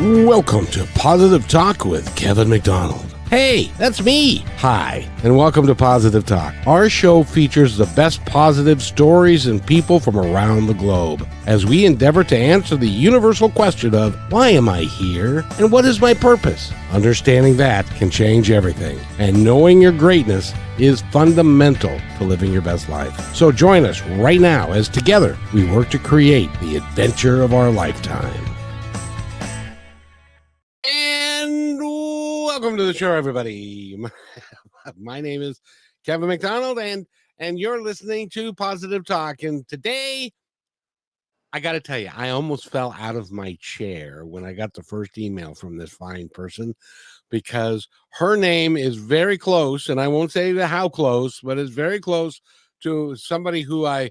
Welcome to Positive Talk with Kevin McDonald. Hey, that's me. Hi, and welcome to Positive Talk. Our show features the best positive stories and people from around the globe as we endeavor to answer the universal question of why am I here and what is my purpose? Understanding that can change everything, and knowing your greatness is fundamental to living your best life. So join us right now as together we work to create the adventure of our lifetime. And welcome to the show, everybody. My name is Kevin McDonald, and you're listening to Positive Talk. And today, I got to tell you, I almost fell out of my chair when I got the first email from this fine person, because her name is very close, and I won't say how close, but it's very close to somebody who I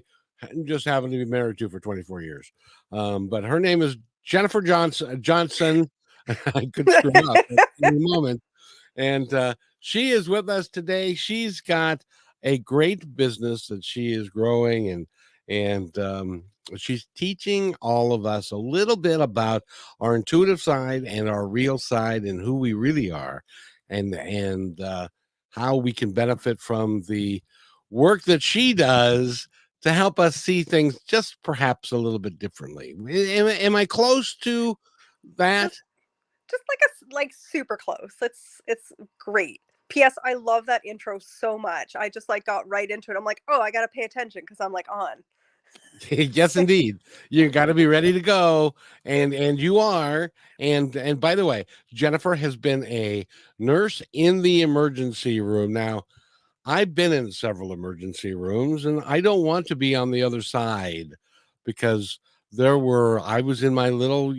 just happen to be married to for 24 years. But her name is Jennifer Johnson. I could screw up at any moment. And she is with us today. She's got a great business that she is growing, and she's teaching all of us a little bit about our intuitive side and our real side and who we really are, and how we can benefit from the work that she does to help us see things just perhaps a little bit differently. Am I close to that? Just like super close. It's great. P.S. I love that intro so much. I just got right into it. I'm like, oh, I gotta pay attention because I'm on. Yes, indeed. You got to be ready to go, and you are. And by the way, Jennifer has been a nurse in the emergency room. Now, I've been in several emergency rooms, and I don't want to be on the other side, because I was in my little,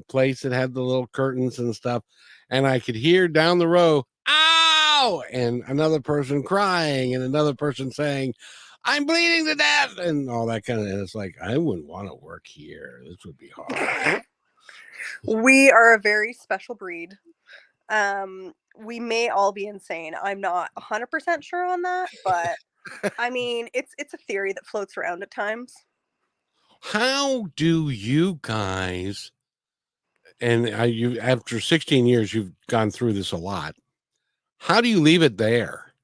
place that had the little curtains and stuff, and I could hear down the row, ow, and another person crying and another person saying, I'm bleeding to death, and all that kind of, and it's like, I wouldn't want to work here. This would be hard. We are a very special breed. We may all be insane. I'm not 100% sure on that, but I mean, it's a theory that floats around at times. How do you guys, and you after 16 years, you've gone through this a lot. How do you leave it there?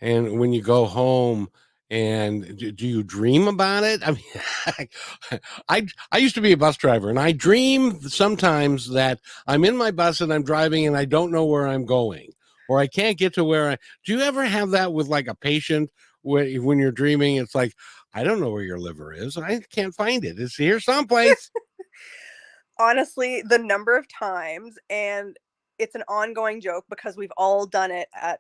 And when you go home, and do you dream about it? I mean, I used to be a bus driver, and I dream sometimes that I'm in my bus and I'm driving and I don't know where I'm going, or I can't get to where do you ever have that with like a patient when you're dreaming? It's like, I don't know where your liver is. I can't find it. It's here someplace. Honestly, the number of times, and it's an ongoing joke because we've all done it at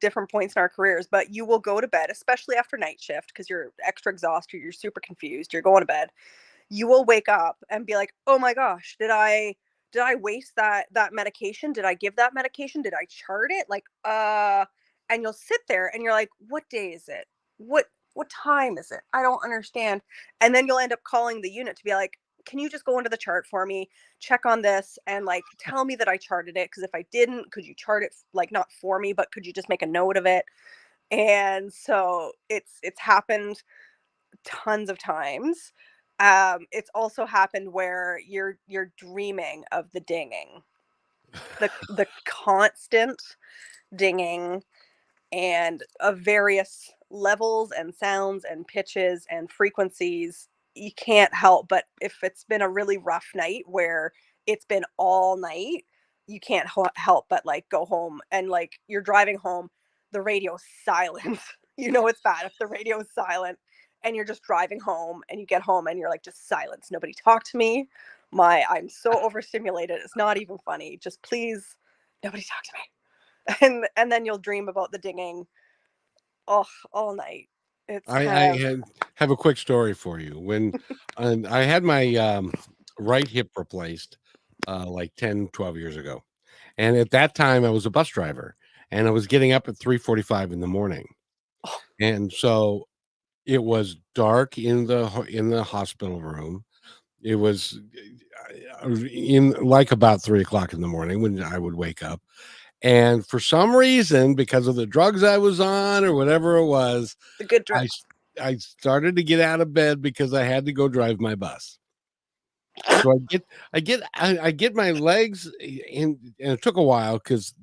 different points in our careers, but you will go to bed, especially after night shift, because you're extra exhausted, you're super confused, you're going to bed. You will wake up and be like, oh my gosh, did I waste that medication? Did I give that medication? Did I chart it? And you'll sit there and you're like, what day is it? What time is it? I don't understand. And then you'll end up calling the unit to be like, can you just go into the chart for me, check on this, and tell me that I charted it? Because if I didn't, could you chart it not for me, but could you just make a note of it? And so it's happened tons of times. It's also happened where you're dreaming of the dinging, the constant dinging, and of various levels and sounds and pitches and frequencies. You can't help but, if it's been a really rough night where it's been all night, you can't help but go home, and you're driving home, the radio's silent. It's bad if the radio is silent and you're just driving home, and you get home and you're just silence. Nobody talk to me. I'm so overstimulated. It's not even funny. Just please, nobody talk to me. And then you'll dream about the dinging all night. It's I have a quick story for you. When I had my right hip replaced like 10, 12 years ago. And at that time, I was a bus driver, and I was getting up at 3:45 in the morning. And so it was dark in the hospital room. It was in like about 3 o'clock in the morning when I would wake up. And for some reason, because of the drugs I was on or whatever it was, the good I drugs. I started to get out of bed because I had to go drive my bus. So I get my legs in, and it took a while because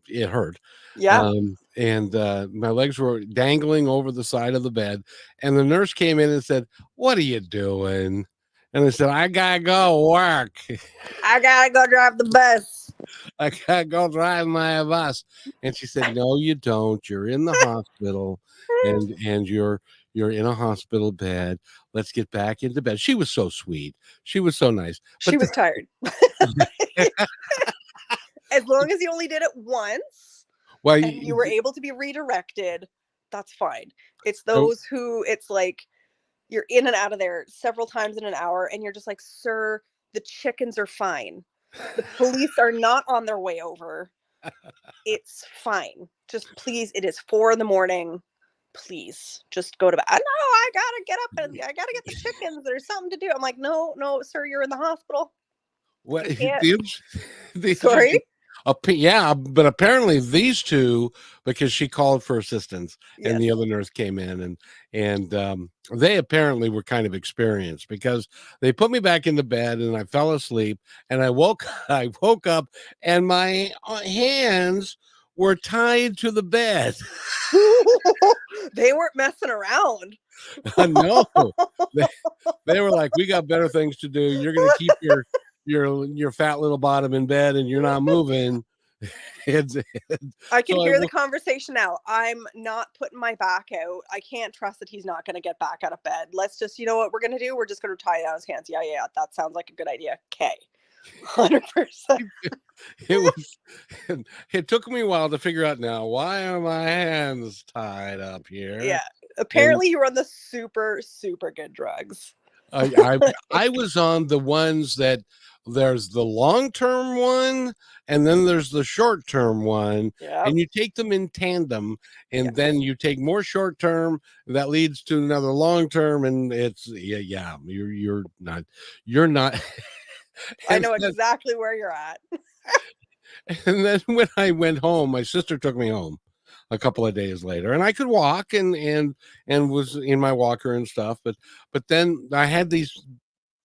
it hurt. Yeah. And my legs were dangling over the side of the bed, and the nurse came in and said, "What are you doing?" And I said, "I gotta go work. I gotta go drive the bus. I gotta go drive my bus." And she said, "No, you don't. You're in the hospital, and you're in a hospital bed. Let's get back into bed." She was so sweet. She was so nice. She But was tired. As long as you only did it once well, and you were able to be redirected, that's fine. It's oh, those who it's like you're in and out of there several times in an hour and you're just like, "Sir, the chickens are fine. The police are not on their way over. It's fine. Just please, it is 4 in the morning. Please just go to bed." "No, I gotta get up and I gotta get the chickens. There's something to do." I'm like, "No, no, sir, you're in the hospital. what You can't." the Sorry? interesting yeah, but apparently these two, because she called for assistance and Yes. the other nurse came in, and they apparently were kind of experienced because they put me back into bed and I fell asleep and I woke up and my hands were tied to the bed. They weren't messing around. No, they, they were like, "We got better things to do. You're going to keep your fat little bottom in bed, and you're not moving." And, I can so hear the conversation now. I'm not putting my back out. I can't trust that he's not going to get back out of bed. Let's just, you know what we're going to do? We're just going to tie down his hands. Yeah, yeah, that sounds like a good idea. Okay. 100%. it was. It took me a while to figure out now why are my hands tied up here, Yeah. and Apparently, you were on the super, super good drugs. I I I was on the ones that there's the long-term one and then there's the short-term one, Yeah. and you take them in tandem, and Yes. then you take more short-term that leads to another long-term, and it's yeah, you're not I and know then, exactly where you're at. and then when I went home, my sister took me home a couple of days later, and I could walk and was in my walker and stuff, but then I had these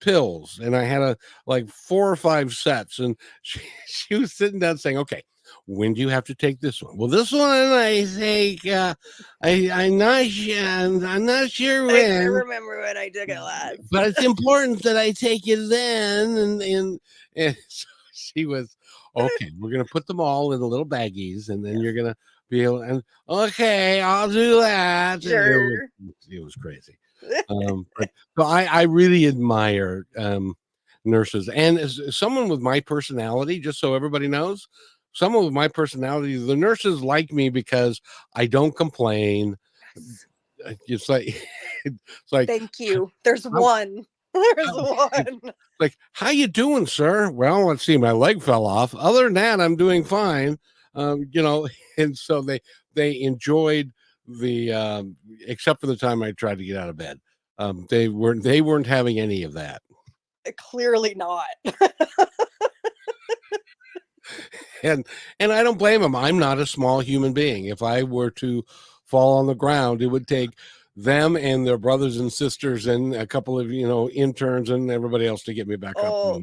pills and I had like 4 or 5 sets, and she was sitting down saying, "Okay, when do you have to take this one?" "Well, this one I take I'm not sure I can't when, remember when I took it last. but it's important that I take it then." And so she was, "Okay, we're gonna put them all in the little baggies, and then Yes. you're gonna be able." And okay, I'll do that. Sure. It was crazy. But so I really admire nurses, and as someone with my personality, just so everybody knows, someone with my personality, the nurses like me because I don't complain. Yes. It's like it's like Thank you. There's I'm, one. There's it's one. like, "How you doing, sir?" "Well, let's see, my leg fell off. Other than that, I'm doing fine." And so they enjoyed the except for the time I tried to get out of bed. They weren't having any of that. Clearly not. And I don't blame them. I'm not a small human being. If I were to fall on the ground, it would take them and their brothers and sisters and a couple of interns and everybody else to get me back up. Oh,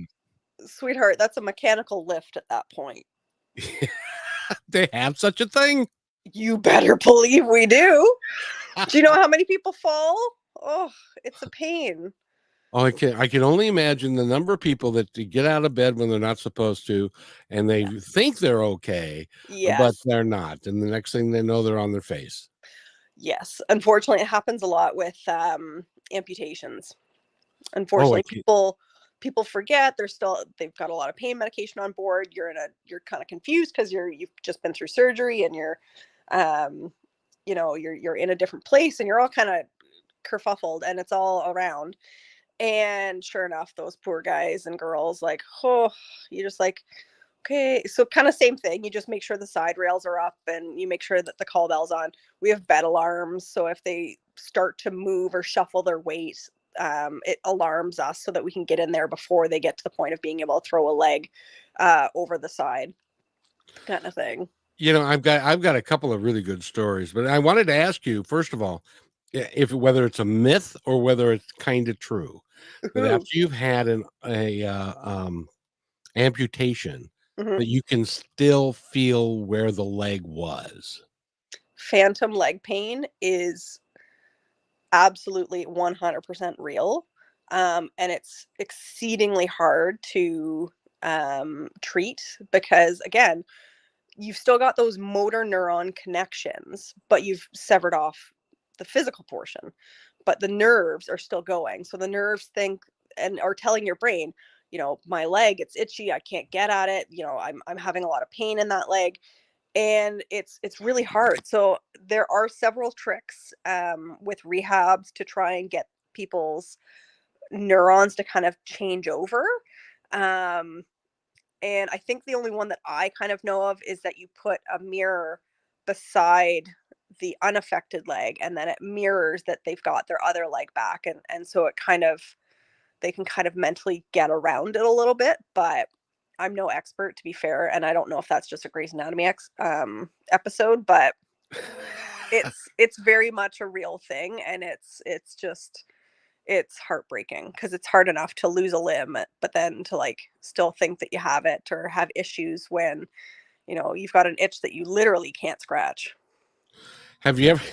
sweetheart, that's a mechanical lift at that point. They have such a thing. You better believe we do. Do you know how many people fall? Oh, it's a pain. Oh, I can only imagine the number of people that get out of bed when they're not supposed to, and they think they're okay, but Yes. they're not. And the next thing they know, they're on their face. Yes. Unfortunately, it happens a lot with amputations. Oh, Unfortunately, people forget they've got a lot of pain medication on board. You're kind of confused because you've just been through surgery and um you're in a different place and you're all kind of kerfuffled and it's all around. And sure enough, those poor guys and girls, like, oh, you just like, okay. So kind of same thing. You just make sure the side rails are up and you make sure that the call bell's on. We have bed alarms. So if they start to move or shuffle their weight, it alarms us so that we can get in there before they get to the point of being able to throw a leg over the side, kind of thing. I've got a couple of really good stories, but I wanted to ask you first of all, if whether it's a myth or whether it's kind of true. But Ooh. after you've had amputation, Mhm. that you can still feel where the leg was. Phantom leg pain is absolutely 100% real. And it's exceedingly hard to treat because, again, you've still got those motor neuron connections, but you've severed off the physical portion. But the nerves are still going. So the nerves think and are telling your brain, my leg, it's itchy, I can't get at it, I'm having a lot of pain in that leg, and it's really hard. So there are several tricks with rehabs to try and get people's neurons to kind of change over. Um, and I think the only one that I kind of know of is that you put a mirror beside the unaffected leg, and then it mirrors that they've got their other leg back, and so it kind of they can kind of mentally get around it a little bit. But I'm no expert, to be fair, and I don't know if that's just a Grey's Anatomy episode, but it's very much a real thing, and it's heartbreaking because it's hard enough to lose a limb, but then to like still think that you have it or have issues when you've got an itch that you literally can't scratch. Have you ever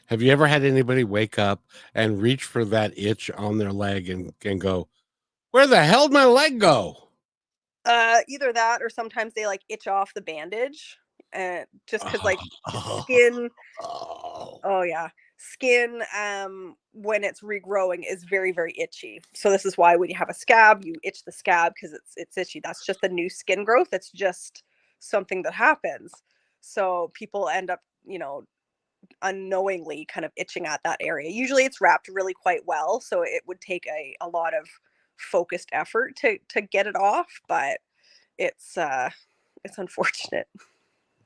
have you ever had anybody wake up and reach for that itch on their leg and go, "Where the hell did my leg go?" Either that or sometimes they like itch off the bandage, just because like Oh, skin. oh. Oh yeah. Skin, when it's regrowing is very, very itchy. So this is why when you have a scab, you itch the scab because it's itchy. That's just a new skin growth. It's just something that happens. So people end up, unknowingly kind of itching at that area. Usually it's wrapped really quite well, so it would take a lot of focused effort to get it off, but it's unfortunate.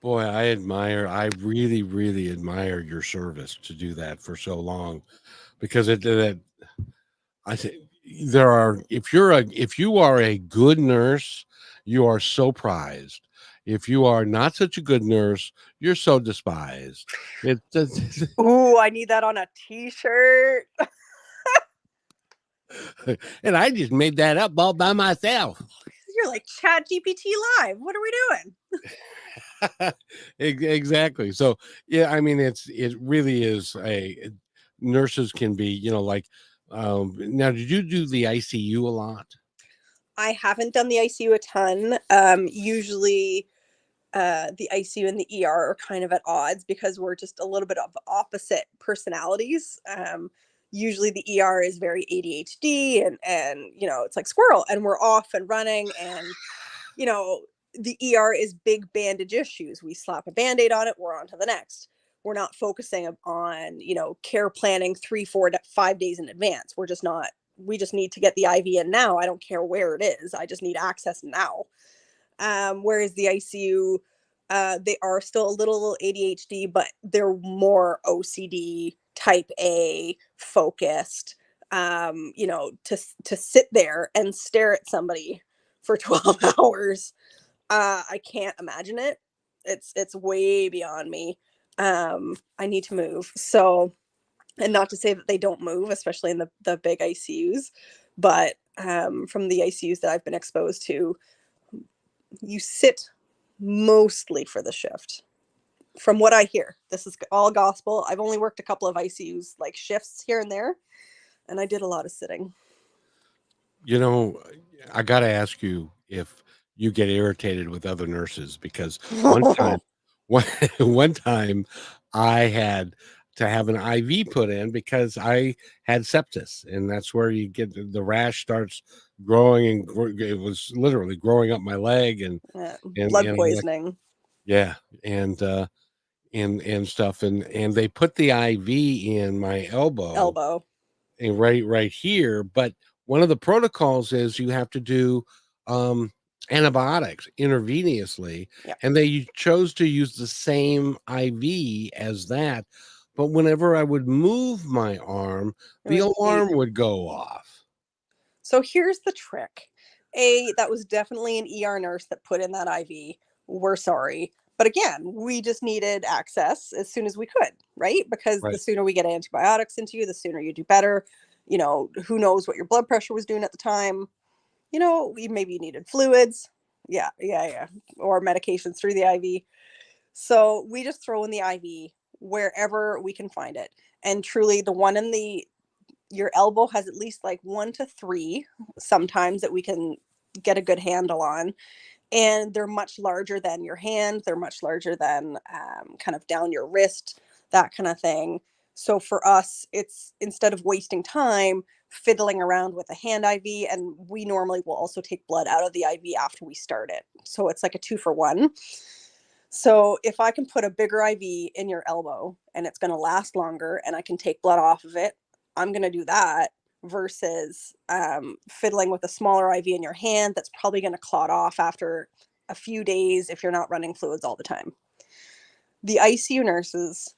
Boy, I really, really admire your service to do that for so long because I think there are if you are a good nurse, you are so prized. If you are not such a good nurse, you're so despised. It Ooh, I need that on a t-shirt. and I just made that up all by myself. You're like Chat GPT live. What are we doing? Exactly. So yeah, I mean it really is a nurses can be, like now did you do the ICU a lot? I haven't done the ICU a ton. Usually the ICU and the ER are kind of at odds because we're just a little bit of opposite personalities. Usually the ER is very ADHD and it's like squirrel and we're off and running, and you know the ER is big bandage issues. We slap a band-aid on it, we're on to the next. We're not focusing on care planning 3 4 5 days in advance. We're just not. We just need to get the IV in now. I don't care where it is, I just need access now. Whereas the ICU, they are still a little ADHD, but they're more OCD type A focused. To sit there and stare at somebody for 12 hours, I can't imagine it. It's way beyond me. I need to move. So, and not to say that they don't move, especially in the big ICUs, but from the ICUs that I've been exposed to, you sit mostly for the shift. From what I hear, this is all gospel. I've only worked a couple of ICUs, like shifts here and there, and I did a lot of sitting. You know, I got to ask you if you get irritated with other nurses because one time, one, one time I had to have an IV put in because I had sepsis, and that's where you get the rash starts growing, and it was literally growing up my leg, and Blood I'm like, poisoning. yeah, and and stuff, and they put the IV in my elbow Elbow. and right here. But one of the protocols is you have to do um, antibiotics intravenously, Yeah. and they chose to use the same IV as that. But whenever I would move my arm, It the would beep. alarm would go off. So here's the trick. That was definitely an ER nurse that put in that IV. We're sorry. But again, we just needed access as soon as we could, right? Because the Right. sooner we get antibiotics into you, the sooner you do better. who knows what your blood pressure was doing at the time. Maybe you needed fluids. Yeah, or medications through the IV. So we just throw in the IV wherever we can find it. And truly, the one in your elbow has at least like 1 to 3 sometimes that we can get a good handle on. And they're much larger than your hand. They're much larger than kind of down your wrist, that kind of thing. So for us, it's instead of wasting time fiddling around with a hand IV, and we normally will also take blood out of the IV after we start it. So it's like a 2-for-1. So if I can put a bigger IV in your elbow and it's going to last longer and I can take blood off of it, I'm going to do that versus fiddling with a smaller IV in your hand that's probably going to clot off after a few days if you're not running fluids all the time. The ICU nurses,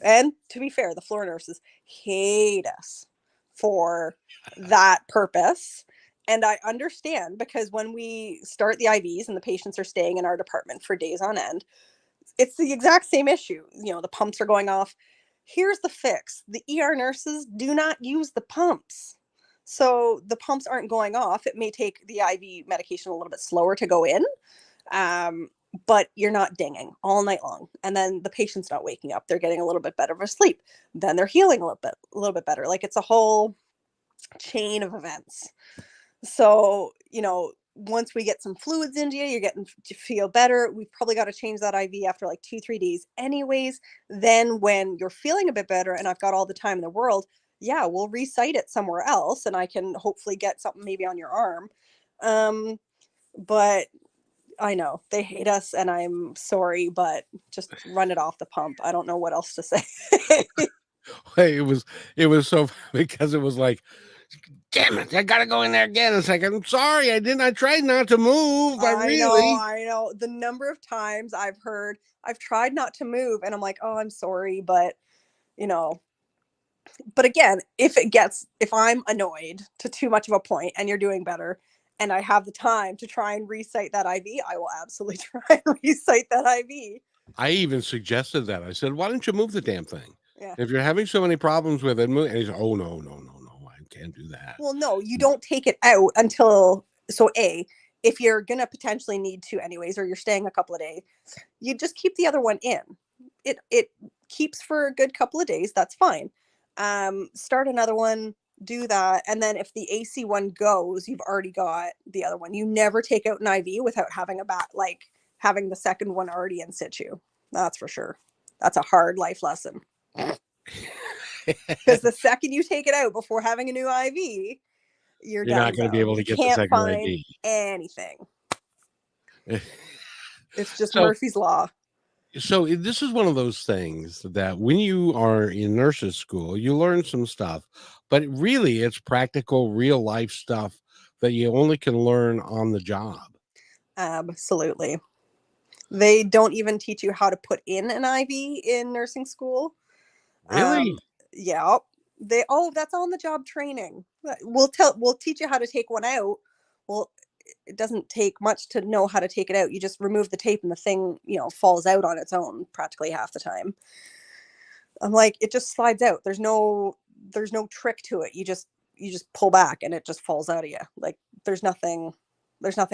and to be fair, the floor nurses hate us for that purpose. And I understand, because when we start the IVs and the patients are staying in our department for days on end, it's the exact same issue. The pumps are going off. Here's the fix. The ER nurses do not use the pumps. So the pumps aren't going off. It may take the IV medication a little bit slower to go in, but you're not dinging all night long. And then the patient's not waking up. They're getting a little bit better of a sleep. Then they're healing a little bit better. Like, it's a whole chain of events. So, once we get some fluids into you, you're getting to feel better. We've probably got to change that IV after like 2-3 days anyways. Then when you're feeling a bit better and I've got all the time in the world, yeah, we'll recite it somewhere else and I can hopefully get something maybe on your arm. But I know they hate us and I'm sorry, but just run it off the pump. I don't know what else to say. It was so because it was like, damn it, I gotta go in there again. It's like, I'm sorry, I tried not to move. I know. The number of times I've tried not to move and I'm like, oh, I'm sorry, but but again, if I'm annoyed to too much of a point and you're doing better and I have the time to try and recite that IV, I will absolutely try and recite that IV. I even suggested that. I said, why don't you move the damn thing? Yeah. If you're having so many problems with it, move. And he's, oh, no, I can't do that. Well, no, you don't take it out until, if you're going to potentially need to anyways, or you're staying a couple of days, you just keep the other one in. It keeps for a good couple of days. That's fine. Start another one, do that. And then if the AC one goes, you've already got the other one. You never take out an IV without having having the second one already in situ. That's for sure. That's a hard life lesson. Because the second you take it out before having a new IV, you're not going to be able to get the second IV. Anything. It's just So, Murphy's Law. So this is one of those things that when you are in nurses school, you learn some stuff, but really it's practical, real life stuff that you only can learn on the job. Absolutely. They don't even teach you how to put in an IV in nursing school. Really? Yeah. That's on the job training. We'll teach you how to take one out. Well, it doesn't take much to know how to take it out. You just remove the tape and the thing, falls out on its own practically half the time. I'm like, it just slides out. There's no trick to it. You just pull back and it just falls out of you. Like, there's nothing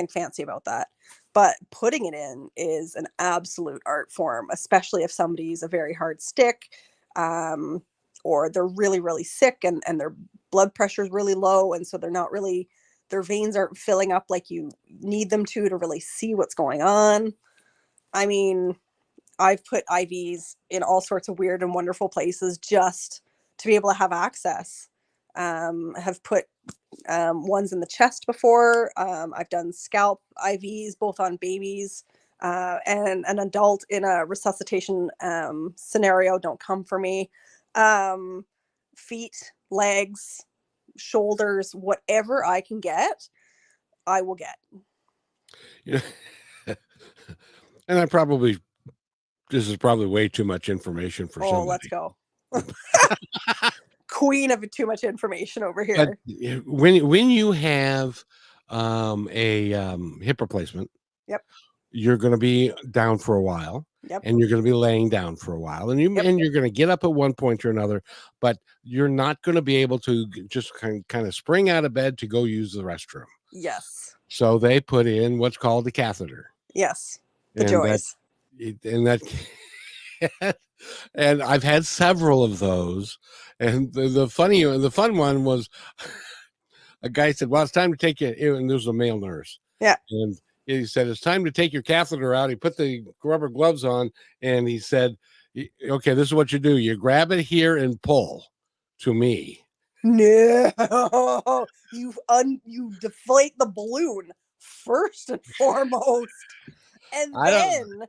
fancy about that. But putting it in is an absolute art form, especially if somebody's a very hard stick, or they're really, really sick and their blood pressure is really low. And so their veins aren't filling up like you need them to really see what's going on. I mean, I've put IVs in all sorts of weird and wonderful places just to be able to have access. I have put ones in the chest before. I've done scalp IVs, both on babies and an adult in a resuscitation scenario. Don't come for me. Feet, legs, shoulders, whatever I can get, I will get. And this is probably way too much information for somebody. Let's go. Queen of too much information over here. But when you have a hip replacement, yep, you're going to be down for a while. Yep. and you're going to be laying down for a while, and Yep. you're going to get up at one point or another, but you're not going to be able to just kind of spring out of bed to go use the restroom. Yes. So they put in what's called a catheter, Yes. The and that joys. and that and I've had several of those. And the fun one was a guy said, "Well, it's time to take you." And there was a male nurse, Yeah. and he said, "It's time to take your catheter out." He put the rubber gloves on, and he said, "Okay, this is what you do: you grab it here and pull to me." No, you deflate the balloon first and foremost, and I don't.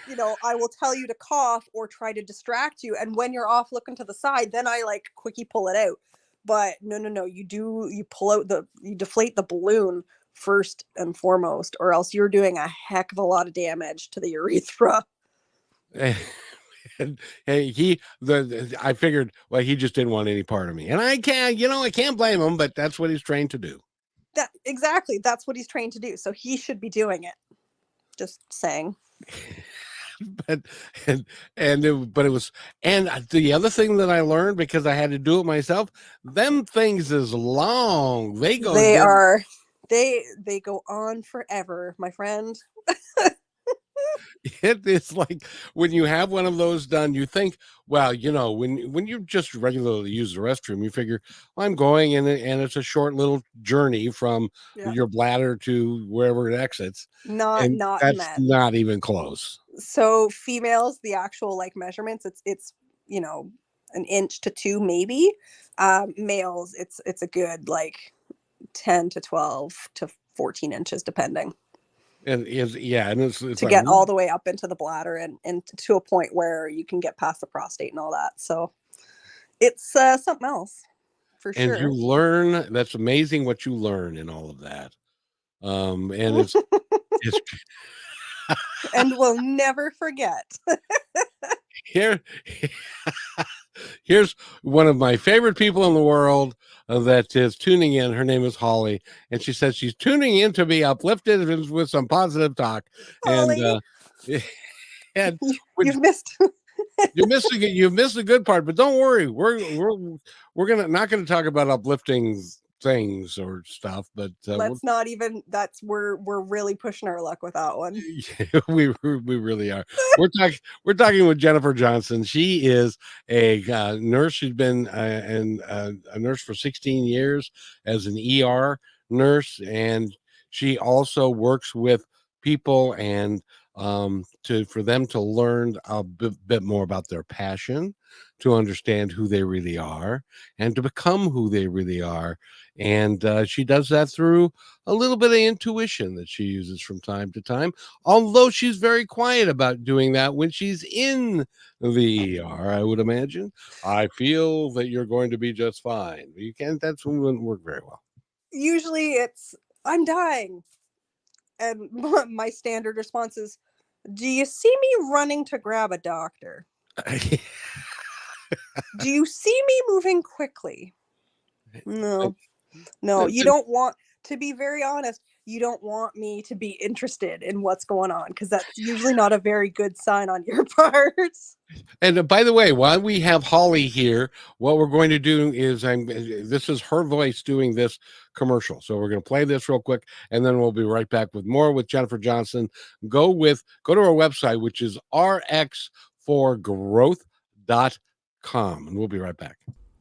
then I will tell you to cough or try to distract you. And when you're off looking to the side, then I like quickie pull it out. But no, you pull out you deflate the balloon first and foremost, or else you're doing a heck of a lot of damage to the urethra. And I figured, well, he just didn't want any part of me, and I can't blame him, but that's what he's trained to do. That's what he's trained to do. So he should be doing it. Just saying. but but it was, and the other thing that I learned, because I had to do it myself, them things is long. They go They down. are they go on forever, my friend. It is like when you have one of those done, you think, well, when you just regularly use the restroom, you figure, well, I'm going, and it's a short little journey from Yeah. your bladder to wherever it exits, and Not that's men. not even close. So females, the actual like measurements, it's an inch to 2 maybe. Males, it's a good like 10 to 12 to 14 inches depending, And it's to like, get all the way up into the bladder and to a point where you can get past the prostate and all that. So it's something else for and you sure. learn. That's amazing what you learn in all of that. And it's And we'll never forget. here. Here's one of my favorite people in the world that is tuning in. Her name is Holly, and she says she's tuning in to be uplifted with some positive talk. And Holly, and you've missed. you missed the good part, but don't worry, we're gonna not gonna talk about uplifting things or stuff, but Let's not even. We're really pushing our luck with that one. we really are. We're talking with Jennifer Johnson. She is a nurse. She's been a nurse for 16 years as an ER nurse, and she also works with people and to for them to learn a bit more about their passion, to understand who they really are, and to become who they really are. And she does that through a little bit of intuition that she uses from time to time, although she's very quiet about doing that when she's in the ER, I would imagine. I feel that you're going to be just fine. You can't, that's when it wouldn't work very well. Usually it's I'm dying. And my standard response is, "Do you see me running to grab a doctor? Do you see me moving quickly?" No. No, you don't want to be very honest. You don't want me to be interested in what's going on because that's usually not a very good sign on your part. And by the way, while we have Holly here, what we're going to do is this is her voice doing this commercial. So we're going to play this real quick, and then we'll be right back with more with Jennifer Johnson. Go to our website, which is rxforgrowth.com, and we'll be right back.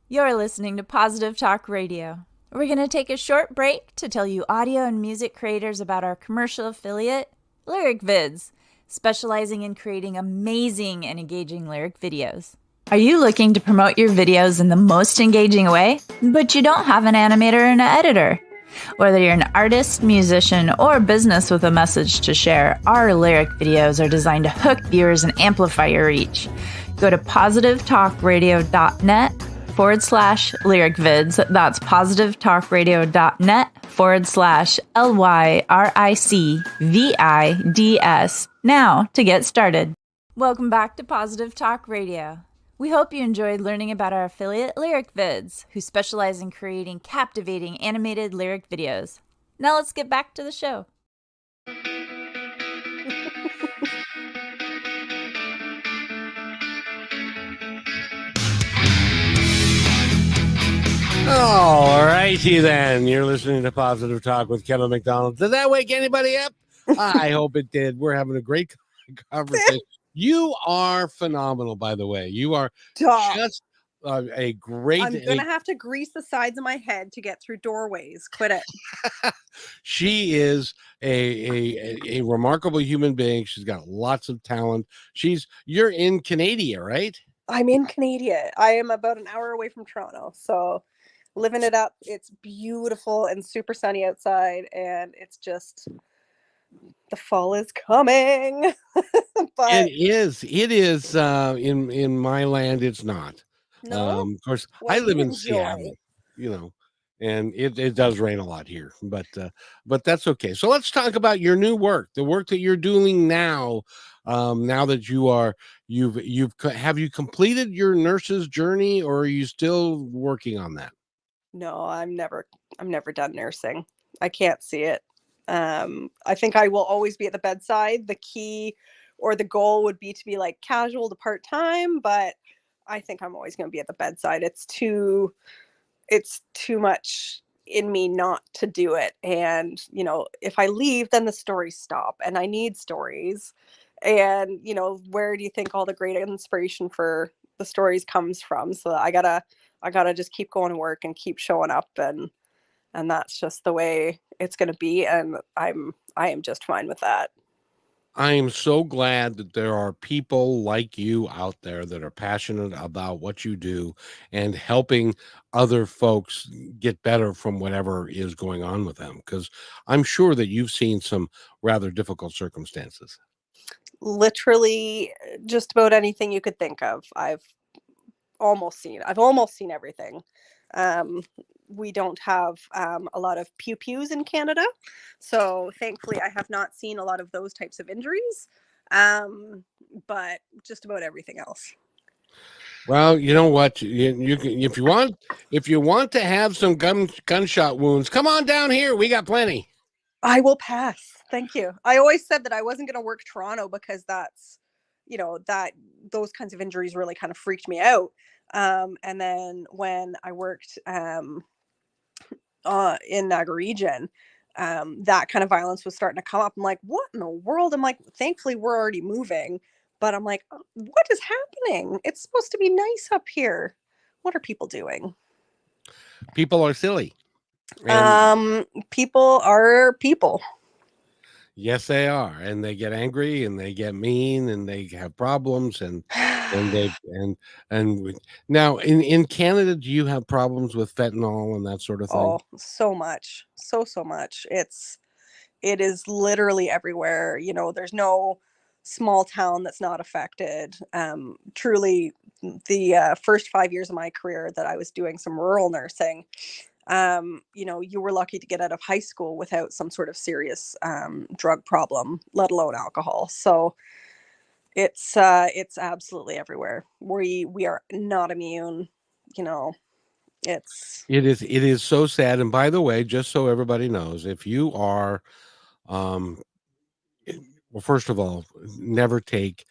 You're listening to Positive Talk Radio. We're going to take a short break to tell you audio and music creators about our commercial affiliate, Lyric Vids, specializing in creating amazing and engaging lyric videos. Are you looking to promote your videos in the most engaging way, but you don't have an animator and an editor? Whether you're an artist, musician, or business with a message to share, our lyric videos are designed to hook viewers and amplify your reach. Go to positivetalkradio.net/lyric vids. That's positivetalkradio.net/LYRICVIDS now to get started. Welcome back to Positive Talk Radio. We hope you enjoyed learning about our affiliate Lyric Vids, who specialize in creating captivating animated lyric videos. Now let's get back to the show. righty then. You're listening to Positive Talk with Kevin McDonald. Did that wake anybody up? I hope it did. We're having a great conversation. You are phenomenal, by the way. You are Stop. just a great. I'm gonna have to grease the sides of my head to get through doorways. Quit it. She is a remarkable human being. She's got lots of talent. You're in Canada, right? I'm in Canada. I am about an hour away from Toronto, so living it up. It's beautiful and super sunny outside, and it's just the fall is coming. But It is. It is. In my land, it's not. no, Of course, I what do live you in enjoy? Seattle. You know, and it does rain a lot here, but that's okay. So let's talk about your new work, the work that you're doing now. Now that have you completed your nurse's journey, or are you still working on that? No, I'm never done nursing. I can't see it. I think I will always be at the bedside. The key or the goal would be to be like casual to part-time, but I think I'm always going to be at the bedside. It's too much in me not to do it. And, if I leave, then the stories stop and I need stories. And, where do you think all the great inspiration for the stories comes from? So I gotta just keep going to work and keep showing up, and that's just the way it's going to be, and I am just fine with that. I am so glad that there are people like you out there that are passionate about what you do and helping other folks get better from whatever is going on with them. Because I'm sure that you've seen some rather difficult circumstances. Literally just about anything you could think of. I've almost seen everything. um, we don't have a lot of pew pews in Canada, so thankfully I have not seen a lot of those types of injuries, but just about everything else. Well, you know what? You can, if you want to have some gunshot wounds, come on down here. We got plenty. I will pass. Thank you. I always said that I wasn't going to work Toronto because that's, that those kinds of injuries really kind of freaked me out. And then when I worked in Niagara region, that kind of violence was starting to come up. I'm like, what in the world? I'm like, thankfully we're already moving, but I'm like, "Oh, what is happening? It's supposed to be nice up here. What are people doing?" People are silly. And People are people. yes, they are, and they get angry, and they get mean, and they have problems, and they now in Canada, do you have problems with fentanyl and that sort of thing? Oh, so much. So much. It is literally everywhere. There's no small town that's not affected. Truly, the first 5 years of my career that I was doing some rural nursing, you were lucky to get out of high school without some sort of serious drug problem, let alone alcohol. So it's absolutely everywhere. We are not immune. You know, it's It is so sad, and by the way, just so everybody knows, if you are, um, well, first of all, never take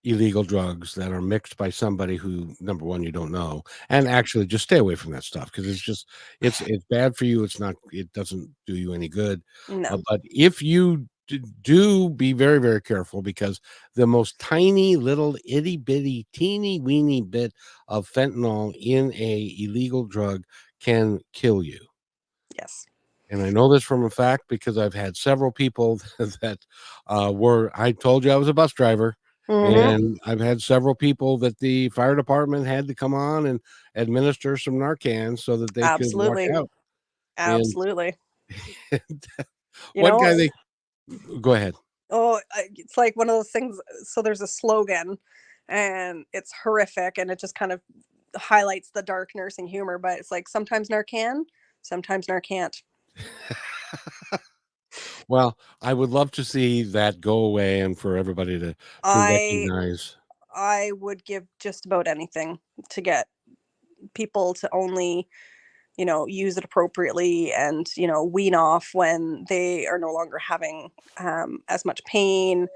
illegal drugs that are mixed by somebody who, number one, you don't know, and actually just stay away from that stuff because it's bad for you. It doesn't do you any good. no. But if you do, be very, very careful because the most tiny little itty bitty teeny weeny bit of fentanyl in a illegal drug can kill you. Yes. And I know this from a fact because I've had several people that I told you I was a bus driver, Hmm. and I've had several people that the fire department had to come on and administer some Narcan so that they could walk Absolutely. out. And Absolutely. You one know, guy, they go ahead. it's like one of those things. So there's a slogan, and it's horrific, and it just kind of highlights the dark nursing humor. But it's like sometimes Narcan, sometimes Narcan't. Well, I would love to see that go away and for everybody to I recognize. I would give just about anything to get people to only, use it appropriately, and wean off when they are no longer having as much pain.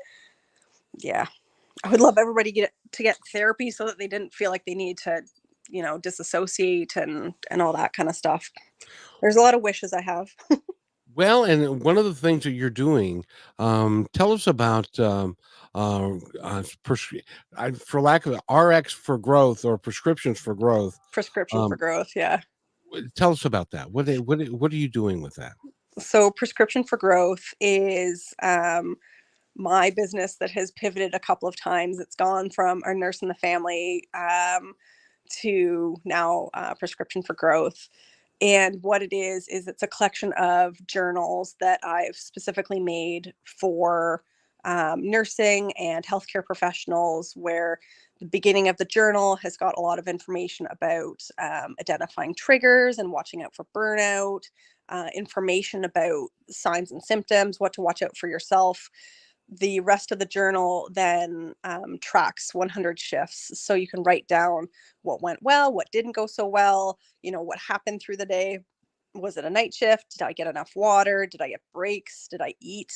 Yeah, I would love everybody to get therapy so that they didn't feel like they need to disassociate and all that kind of stuff. There's a lot of wishes I have. Well, and one of the things that you're doing, tell us about for lack of RX for growth or prescriptions for growth. Prescription for Um, growth, yeah. Tell us about that. What are you doing with that? So prescription for growth is my business that has pivoted a couple of times. It's gone from our nurse in the family to now prescription for growth. And what it is it's a collection of journals that I've specifically made for nursing and healthcare professionals, where the beginning of the journal has got a lot of information about identifying triggers and watching out for burnout, information about signs and symptoms, what to watch out for yourself. The rest of the journal then tracks 100 shifts. So you can write down what went well, what didn't go so well, what happened through the day. Was it a night shift? Did I get enough water? Did I get breaks? Did I eat?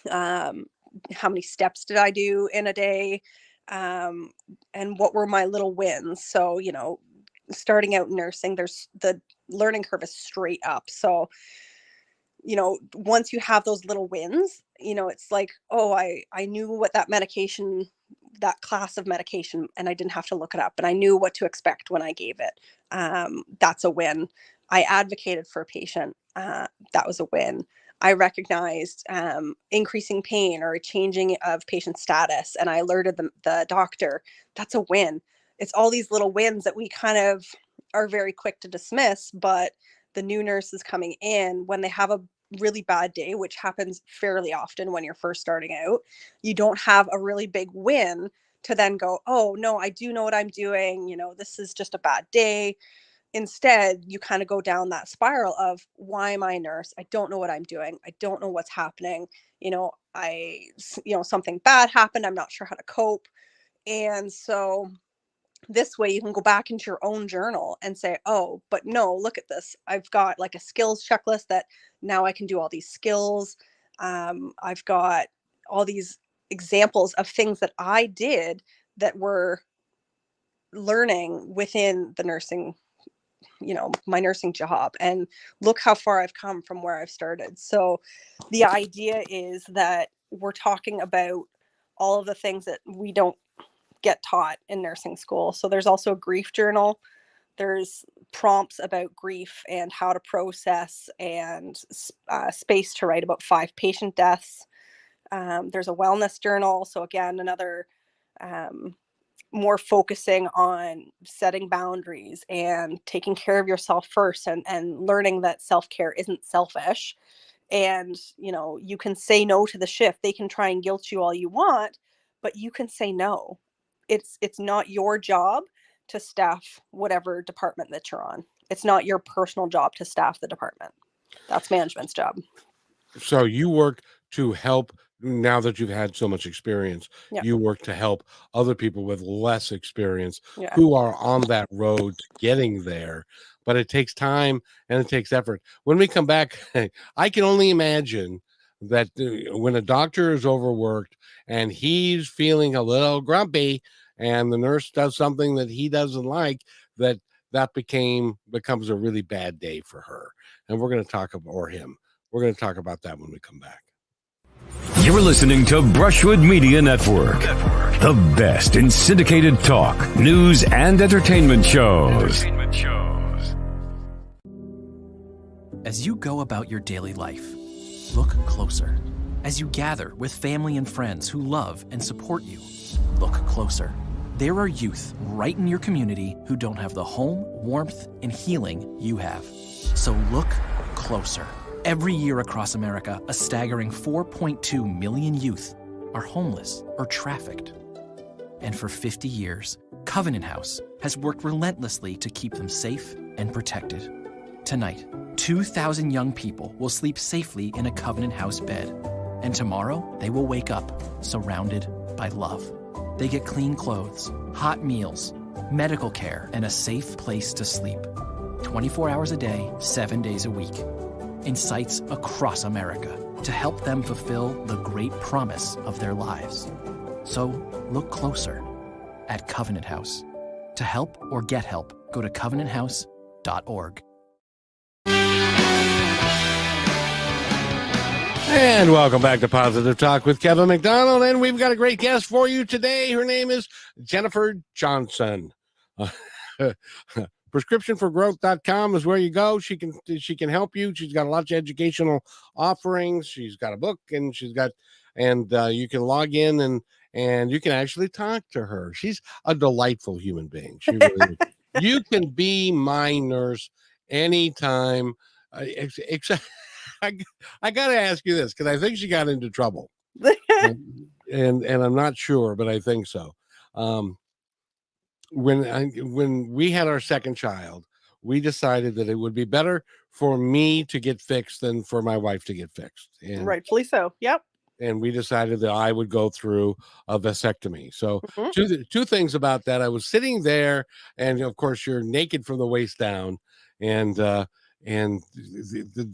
How many steps did I do in a day? And what were my little wins? So, starting out in nursing, there's the learning curve is straight up. So, once you have those little wins, it's like, oh, I knew what that class of medication, and I didn't have to look it up, and I knew what to expect when I gave it. That's a win. I advocated for a patient. That was a win. I recognized increasing pain or a changing of patient status, and I alerted the doctor. That's a win. It's all these little wins that we kind of are very quick to dismiss, but the new nurses coming in, when they have a really bad day, which happens fairly often when you're first starting out, you don't have a really big win to then go, oh no, I do know what I'm doing. This is just a bad day. Instead, you kind of go down that spiral of, why am I a nurse? I don't know what I'm doing. I don't know what's happening. Something bad happened. I'm not sure how to cope. And so this way you can go back into your own journal and say, oh, but no, look at this. I've got like a skills checklist that now I can do all these skills. I've got all these examples of things that I did that were learning within the nursing, my nursing job, and look how far I've come from where I've started. So the idea is that we're talking about all of the things that we don't get taught in nursing school. So there's also a grief journal. There's prompts about grief and how to process, and space to write about 5 patient deaths. There's a wellness journal. So again, another more focusing on setting boundaries and taking care of yourself first, and learning that self-care isn't selfish. And, you can say no to the shift. They can try and guilt you all you want, but you can say no. It's not your job to staff whatever department that you're on. It's not your personal job to staff the department. That's management's job. So you work to help, now that you've had so much experience, Yeah. you work to help other people with less experience Yeah. who are on that road to getting there. But it takes time and it takes effort. When we come back, I can only imagine that when a doctor is overworked and he's feeling a little grumpy and the nurse does something that he doesn't like, that becomes a really bad day for her. And we're going to talk about, or him. We're going to talk about that when we come back. You're listening to Brushwood Media Network, the best in syndicated talk, news, and entertainment shows. As you go about your daily life, look closer. As you gather with family and friends who love and support you, look closer. There are youth right in your community who don't have the home, warmth, and healing you have. So look closer. Every year across America, a staggering 4.2 million youth are homeless or trafficked. And for 50 years, Covenant House has worked relentlessly to keep them safe and protected. Tonight, 2,000 young people will sleep safely in a Covenant House bed. And tomorrow, they will wake up surrounded by love. They get clean clothes, hot meals, medical care, and a safe place to sleep. 24 hours a day, 7 days a week. In sites across America to help them fulfill the great promise of their lives. So look closer at Covenant House. To help or get help, go to covenanthouse.org. And welcome back to Positive Talk with Kevin McDonald. And we've got a great guest for you today. Her name is Jennifer Johnson. Prescriptionforgrowth.com is where you go. She can help you. She's got lots of educational offerings. She's got a book, and you can log in and you can actually talk to her. She's a delightful human being. She really is. You can be my nurse anytime, except I got to ask you this, because I think she got into trouble, and I'm not sure, but I think so. When we had our second child, we decided that it would be better for me to get fixed than for my wife to get fixed, and Rightfully so. Yep. and we decided that I would go through a vasectomy. So two things about that. I was sitting there, and of course you're naked from the waist down, and the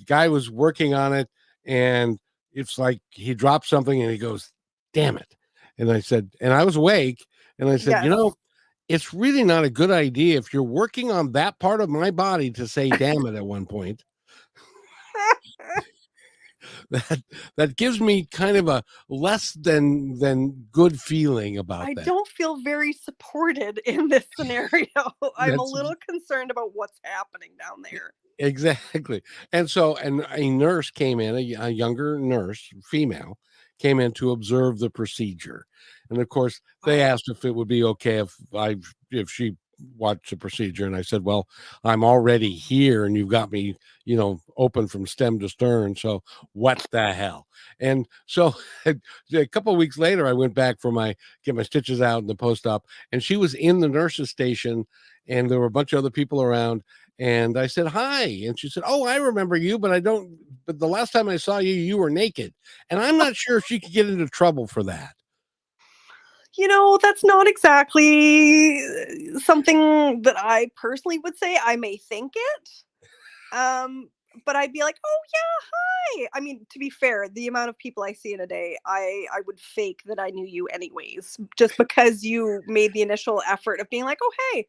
guy was working on it, and it's like he dropped something and he goes, "Damn it." And I said, and I was awake, and I said, Yes. it's really not a good idea if you're working on that part of my body to say "damn it" at one point. that gives me kind of a less than good feeling about I that. don't feel very supported in this scenario. I'm a That's little concerned about what's happening down there. exactly. And a nurse came in, a younger nurse, female, came in to observe the procedure. And of course, they asked if it would be okay if she watched the procedure. And I said, well, I'm already here and you've got me, open from stem to stern. So what the hell? And so a couple of weeks later, I went back get my stitches out in the post-op, and she was in the nurse's station, and there were a bunch of other people around. And I said, hi. And she said, oh, I remember you, but the last time I saw you, you were naked. And I'm not sure if she could get into trouble for that. That's not exactly something that I personally would say. I may think it. But I'd be like, oh yeah, hi. I mean, to be fair, the amount of people I see in a day, I would fake that I knew you anyways, just because you made the initial effort of being like, oh hey.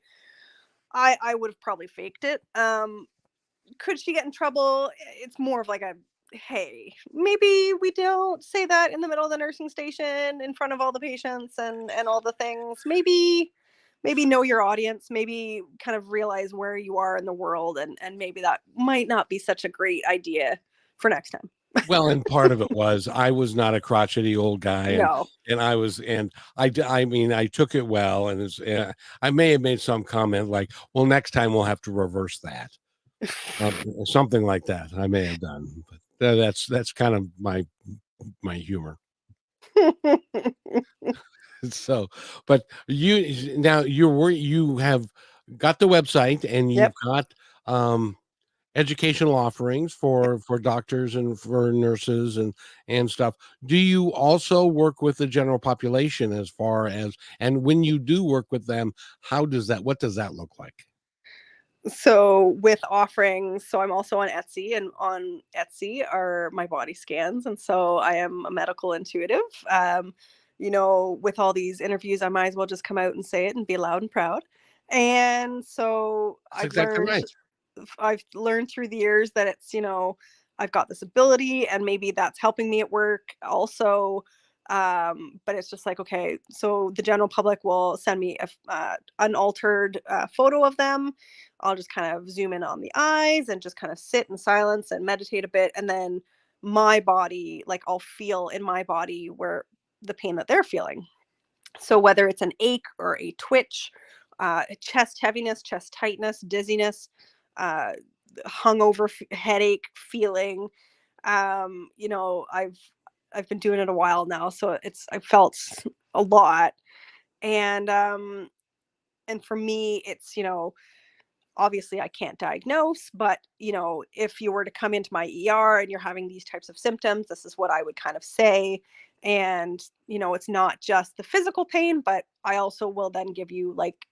I would have probably faked it. Could she get in trouble? It's more of like a, hey, maybe we don't say that in the middle of the nursing station in front of all the patients and all the things. Maybe know your audience, maybe kind of realize where you are in the world, and maybe that might not be such a great idea for next time. Well, and part of it was I was not a crotchety old guy, No. I mean, I took it well, and I may have made some comment like, well, next time we'll have to reverse that. Something like that I may have done, but that's kind of my humor. So, but you have got the website, and you've Yep. got educational offerings for doctors and for nurses and stuff. Do you also work with the general population and when you do work with them, what does that look like? So with offerings, so I'm also on Etsy, and on Etsy are my body scans. And so I am a medical intuitive. With all these interviews, I might as well just come out and say it and be loud and proud. And so That's exactly right. I've learned through the years that it's, I've got this ability, and maybe that's helping me at work also. But it's just like, okay, so the general public will send me a unaltered photo of them. I'll just kind of zoom in on the eyes and just kind of sit in silence and meditate a bit. And then my body, like I'll feel in my body where the pain that they're feeling. So whether it's an ache or a twitch, chest heaviness, chest tightness, dizziness, hungover headache feeling, I've been doing it a while now, so I felt a lot. And for me, it's, obviously I can't diagnose, but if you were to come into my ER and you're having these types of symptoms, this is what I would kind of say. And it's not just the physical pain, but I also will then give you like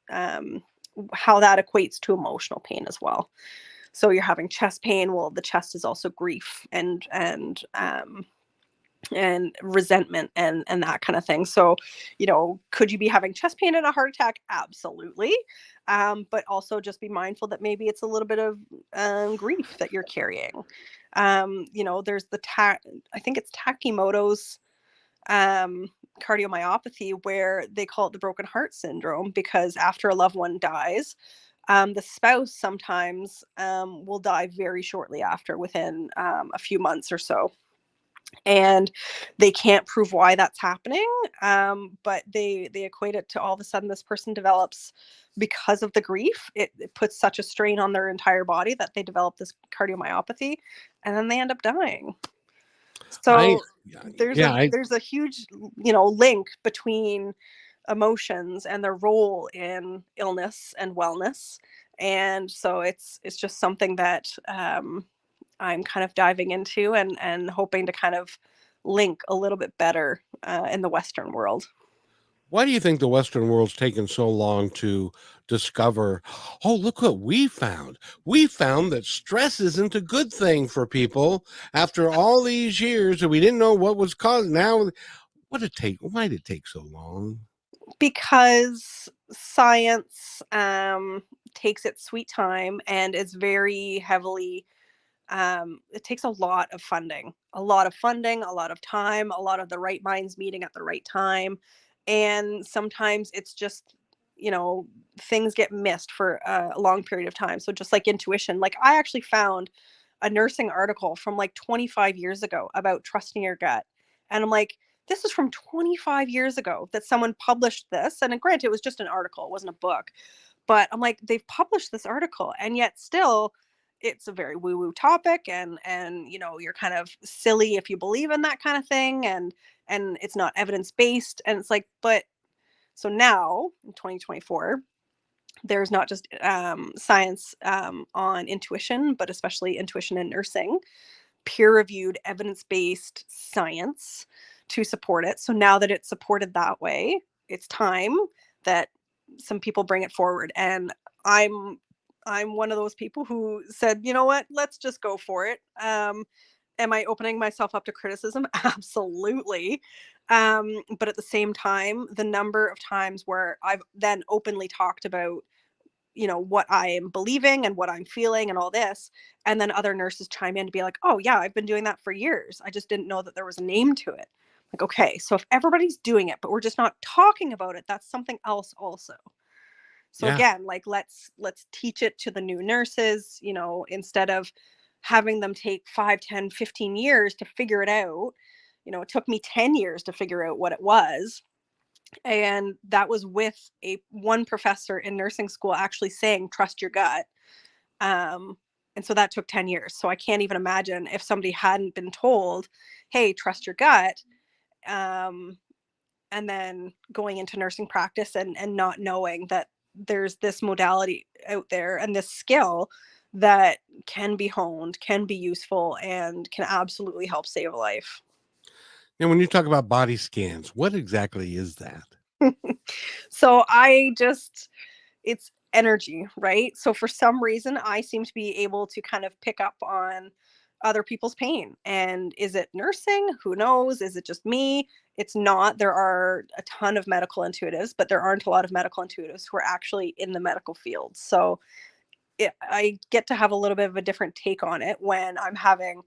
how that equates to emotional pain as well. So you're having chest pain. Well, the chest is also grief and and resentment and that kind of thing. So, could you be having chest pain and a heart attack? Absolutely. But also just be mindful that maybe it's a little bit of grief that you're carrying. There's I think it's Takimoto's cardiomyopathy, where they call it the broken heart syndrome, because after a loved one dies, the spouse sometimes will die very shortly after, within a few months or so. And they can't prove why that's happening, but they equate it to, all of a sudden, this person develops, because of the grief, it puts such a strain on their entire body that they develop this cardiomyopathy, and then they end up dying. I So there's a huge link between emotions and their role in illness and wellness. And so it's just something that I'm kind of diving into, and hoping to kind of link a little bit better in the Western world. Why do you think the Western world's taken so long to discover? Oh, look what we found. We found that stress isn't a good thing for people after all these years, and we didn't know what was caused. Now, why did it take so long? Because science takes its sweet time, and it's very heavily, it takes a lot of funding, a lot of time, a lot of the right minds meeting at the right time. And sometimes it's just, things get missed for a long period of time. So just like intuition, like I actually found a nursing article from like 25 years ago about trusting your gut. And I'm like, this is from 25 years ago that someone published this. And granted, it was just an article, it wasn't a book. But I'm like, they've published this article, and yet still it's a very woo-woo topic, and you're kind of silly if you believe in that kind of thing, and it's not evidence-based. And it's like, but so now in 2024, there's not just science on intuition, but especially intuition in nursing, peer-reviewed, evidence-based science to support it. So now that it's supported that way, it's time that some people bring it forward. And I'm one of those people who said, you know what, let's just go for it. Am I opening myself up to criticism? Absolutely. But at the same time, the number of times where I've then openly talked about, what I am believing and what I'm feeling and all this, and then other nurses chime in to be like, oh yeah, I've been doing that for years, I just didn't know that there was a name to it. Like, okay, so if everybody's doing it but we're just not talking about it, that's something else also. So Yeah. again, like, let's teach it to the new nurses, instead of having them take 5, 10, 15 years to figure it out. It took me 10 years to figure out what it was. And that was with one professor in nursing school actually saying, trust your gut. And so that took 10 years. So I can't even imagine if somebody hadn't been told, hey, trust your gut. And then going into nursing practice, and not knowing that there's this modality out there and this skill that can be honed, can be useful, and can absolutely help save a life. And when you talk about body scans, what exactly is that? So it's energy, right? So for some reason, I seem to be able to kind of pick up on other people's pain. And is it nursing? Who knows? Is it just me? It's not. There are a ton of medical intuitives, but there aren't a lot of medical intuitives who are actually in the medical field. So I get to have a little bit of a different take on it when I'm having,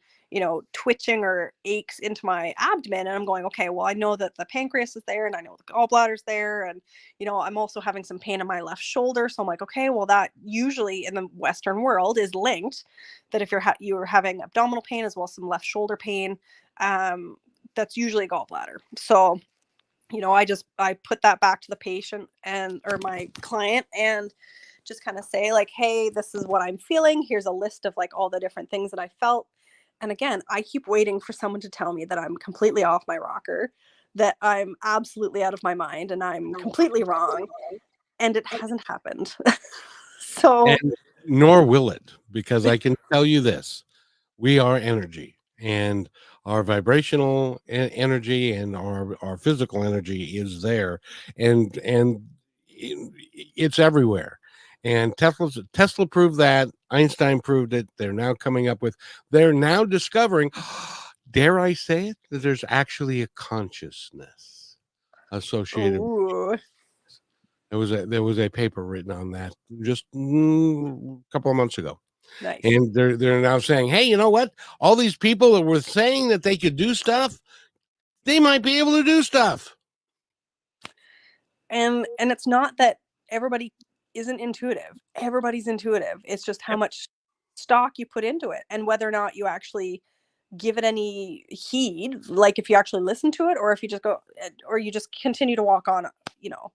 twitching or aches into my abdomen, and I'm going, okay, well, I know that the pancreas is there, and I know the gallbladder's there, and I'm also having some pain in my left shoulder. So I'm like, okay, well, that usually in the Western world is linked. That if you're having abdominal pain as well as some left shoulder pain, that's usually a gallbladder. So I put that back to the patient or my client, and just kind of say, like, hey, this is what I'm feeling. Here's a list of like all the different things that I felt. And again, I keep waiting for someone to tell me that I'm completely off my rocker, that I'm absolutely out of my mind, and I'm completely wrong. And it hasn't happened. So And nor will it, because I can tell you this: we are energy, and our vibrational energy and our physical energy is there, and it's everywhere. And Tesla proved that. Einstein proved it. They're now discovering dare I say it, that there's actually a consciousness associated. Ooh, There was a paper written on that just a couple of months ago. nice. And they're now saying, hey, you know what? All these people that were saying that they could do stuff, they might be able to do stuff. And it's not that everybody isn't intuitive. Everybody's intuitive. It's just how much stock you put into it and whether or not you actually give it any heed, like if you actually listen to it or if you just go or you just continue to walk on, you know,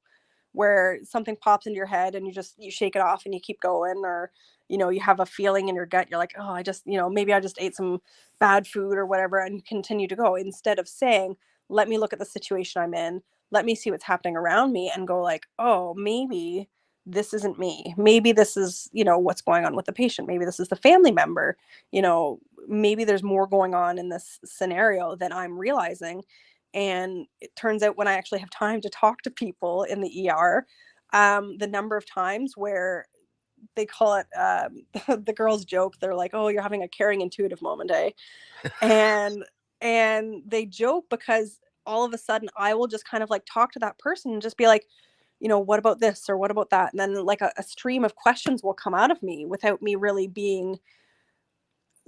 where something pops into your head and you shake it off and you keep going, or you have a feeling in your gut, you're like, oh, I just, maybe I just ate some bad food or whatever, and you continue to go instead of saying, let me look at the situation I'm in, let me see what's happening around me, and go like, oh, maybe this isn't me, maybe this is what's going on with the patient, maybe this is the family member, maybe there's more going on in this scenario than I'm realizing. And it turns out when I actually have time to talk to people in the ER, the number of times where they call it the girls joke, they're like, oh, you're having a caring intuitive moment, eh? and they joke because all of a sudden I will just kind of like talk to that person and just be like, what about this or what about that, and then like a stream of questions will come out of me without me really being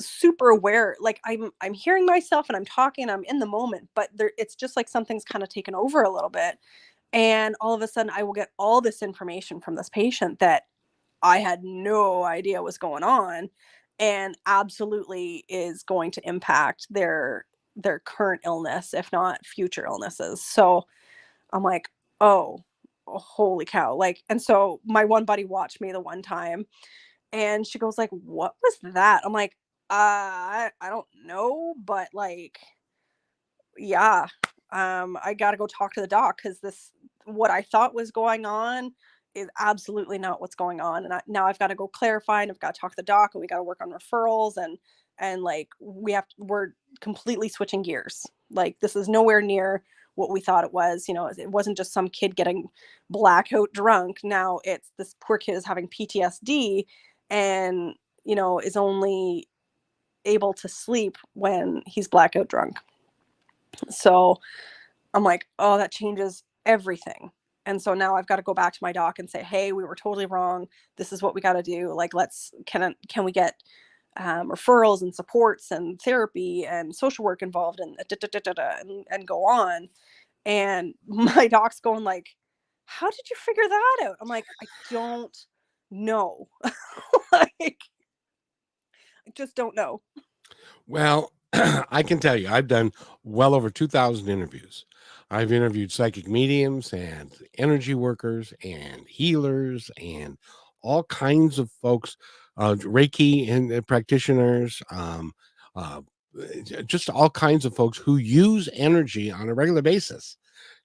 super aware, like I'm hearing myself and I'm talking, I'm in the moment, but it's just like something's kind of taken over a little bit, and all of a sudden I will get all this information from this patient that I had no idea was going on, and absolutely is going to impact their current illness, if not future illnesses. So I'm like, oh, holy cow. Like, and so my one buddy watched me the one time and she goes like, what was that? I'm like, I don't know, but like, yeah, I gotta go talk to the doc because this, what I thought was going on is absolutely not what's going on. And now I've got to go clarify, and I've got to talk to the doc, and we got to work on referrals, and like we're completely switching gears. Like, this is nowhere near what we thought it was. It wasn't just some kid getting blackout drunk. Now it's this poor kid is having PTSD and, is only able to sleep when he's blackout drunk. So I'm like, oh, that changes everything. And so now I've got to go back to my doc and say, hey, we were totally wrong. This is what we got to do. Like, can we get referrals and supports and therapy and social work involved, and and go on. And my doc's going like, how did you figure that out? I'm like, I don't know. Like, I just don't know. Well, I can tell you, I've done well over 2,000 interviews. I've interviewed psychic mediums and energy workers and healers and all kinds of folks, Reiki and practitioners, uh, just all kinds of folks who use energy on a regular basis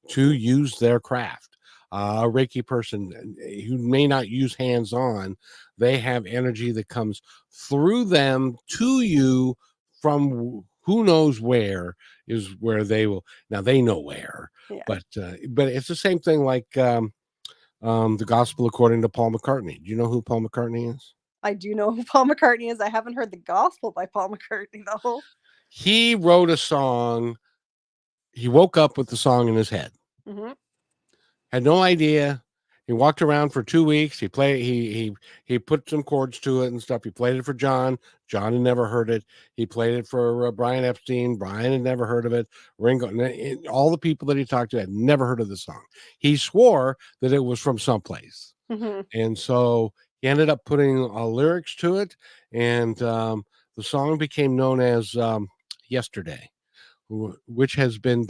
to use their craft. A Reiki person who may not use hands on, they have energy that comes through them to you from who knows where is where they will. Now they know where, Yeah. but it's the same thing like the gospel according to Paul McCartney. Do you know who Paul McCartney is? I do know who Paul McCartney is. I haven't heard the gospel by Paul McCartney though. He wrote a song. He woke up with the song in his head. Mm-hmm. Had no idea. He walked around for 2 weeks. He played. He put some chords to it and stuff. He played it for John. John had never heard it. He played it for Brian Epstein. Brian had never heard of it. Ringo. All the people that he talked to had never heard of the song. He swore that it was from someplace, and so he ended up putting lyrics to it, and the song became known as "Yesterday," which has been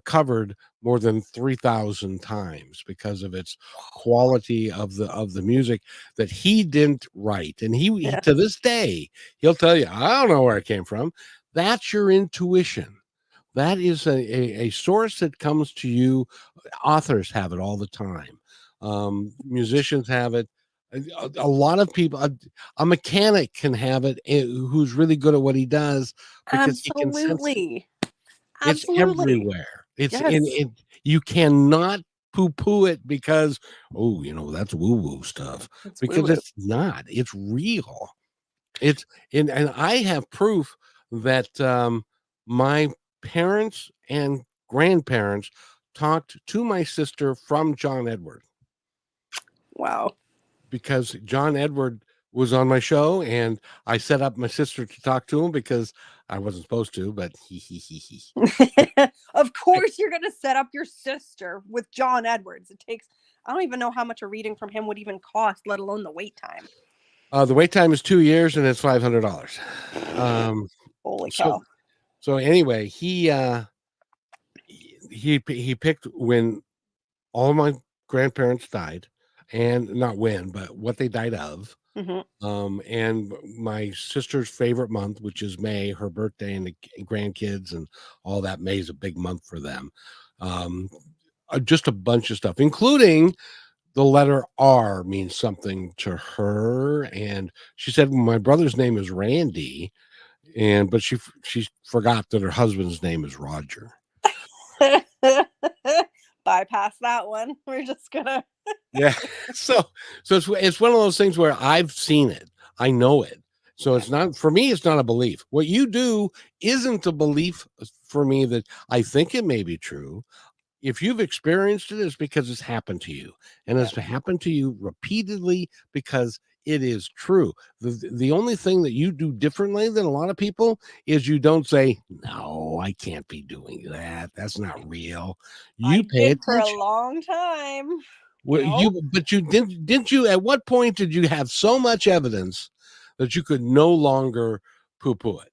covered more than 3,000 times because of its quality of the music that he didn't write. And he to this day, he'll tell you, I don't know where it came from. That's your intuition. That is a source that comes to you. Authors have it all the time. Musicians have it. A lot of people, a mechanic can have it, who's really good at what he does because he can sense it. It's everywhere. It's Yes. You cannot poo-poo it because, that's woo-woo stuff. It's Because woo-woo. it's not. It's real. It's and I have proof that my parents and grandparents talked to my sister from John Edward, Wow. because John Edward was on my show, and I set up my sister to talk to him because I wasn't supposed to, but he. Of course, you're going to set up your sister with John Edwards. It takes, I don't even know how much a reading from him would even cost, let alone the wait time. The wait time is 2 years, and it's $500. Holy So cow. so anyway, he picked when all my grandparents died, and not when, but what they died of. Mhm. And my sister's favorite month, which is May, her birthday and the grandkids and all that. May is a big month for them. Just a bunch of stuff, including the letter R means something to her. And she said my brother's name is Randy, but she forgot that her husband's name is Roger. Bypass that one. We're just gonna. Yeah. So it's one of those things where I've seen it. I know it. So it's not, for me, it's not a belief. What you do isn't a belief for me that I think it may be true. If you've experienced it, it's because it's happened to you. And it's happened to you repeatedly because it is true. The only thing that you do differently than a lot of people is you don't say, no, I can't be doing that. That's not real. You I pay did for a attention. long time. Well, You know? but you didn't you, at what point did you have so much evidence that you could no longer poo-poo it?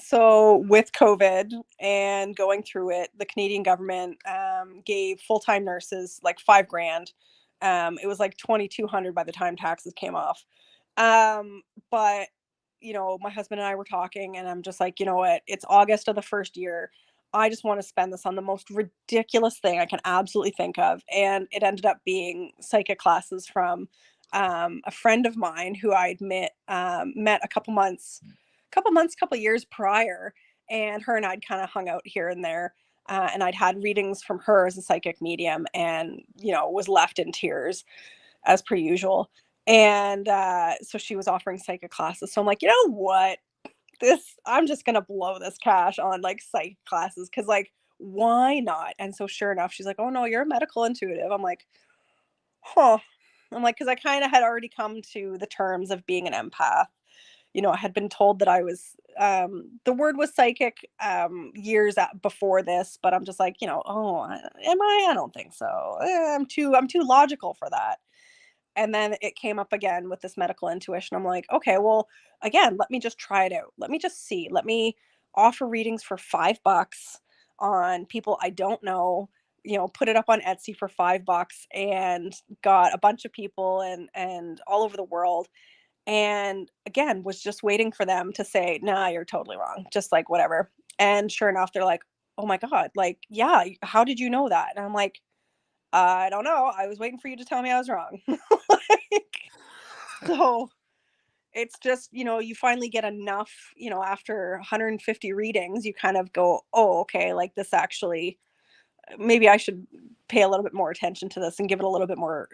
So with COVID and going through it, the Canadian government gave full-time nurses like $5,000. It was like 2,200 by the time taxes came off. But my husband and I were talking, and I'm just like, you know what? It's August of the first year. I just want to spend this on the most ridiculous thing I can absolutely think of, and it ended up being psychic classes from a friend of mine who I'd met a couple years prior, and her and I'd kind of hung out here and there. And I'd had readings from her as a psychic medium, and was left in tears as per usual. And so she was offering psychic classes. So I'm like, you know what? I'm just gonna blow this cash on like psych classes, because like, why not? And so sure enough, she's like, oh no, you're a medical intuitive. I'm like, huh. I'm like, because I kind of had already come to the terms of being an empath. I had been told that I was, the word was psychic years before this, but I'm just like, oh, am I? I don't think so. I'm too logical for that. And then it came up again with this medical intuition. I'm like, okay, well, again, let me just try it out. Let me just see. Let me offer readings for $5 on people I don't know. Put it up on Etsy for $5, and got a bunch of people and all over the world. And again, was just waiting for them to say, nah, you're totally wrong. Just like whatever. And sure enough, they're like, oh my God, like, yeah, how did you know that? And I'm like, I don't know. I was waiting for you to tell me I was wrong. Like, so it's just, you finally get enough, after 150 readings, you kind of go, oh, okay, like this actually, maybe I should pay a little bit more attention to this and give it a little bit more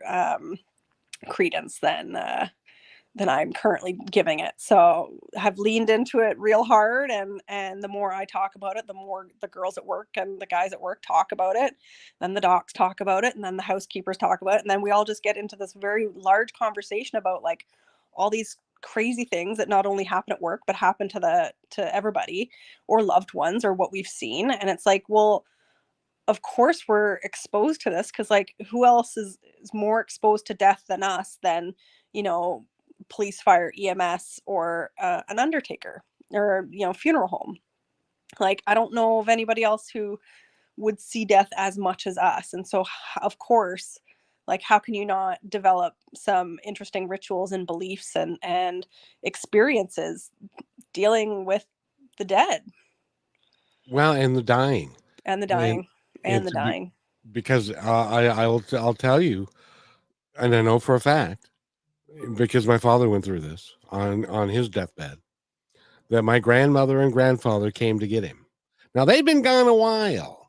credence than I'm currently giving it. So have leaned into it real hard, and the more I talk about it, the more the girls at work and the guys at work talk about it, then the docs talk about it, and then the housekeepers talk about it, and then we all just get into this very large conversation about like all these crazy things that not only happen at work but happen to everybody, or loved ones, or what we've seen. And it's like, well, of course we're exposed to this, because like, who else is more exposed to death than us, than police, fire, EMS, or an undertaker, or funeral home. Like, I don't know of anybody else who would see death as much as us. And so of course, like, how can you not develop some interesting rituals and beliefs and experiences dealing with the dead Well, and the dying. and the And dying and the it's dying? because I'll tell you, and I know for a fact, because my father went through this on his deathbed, that my grandmother and grandfather came to get him. Now they'd been gone a while,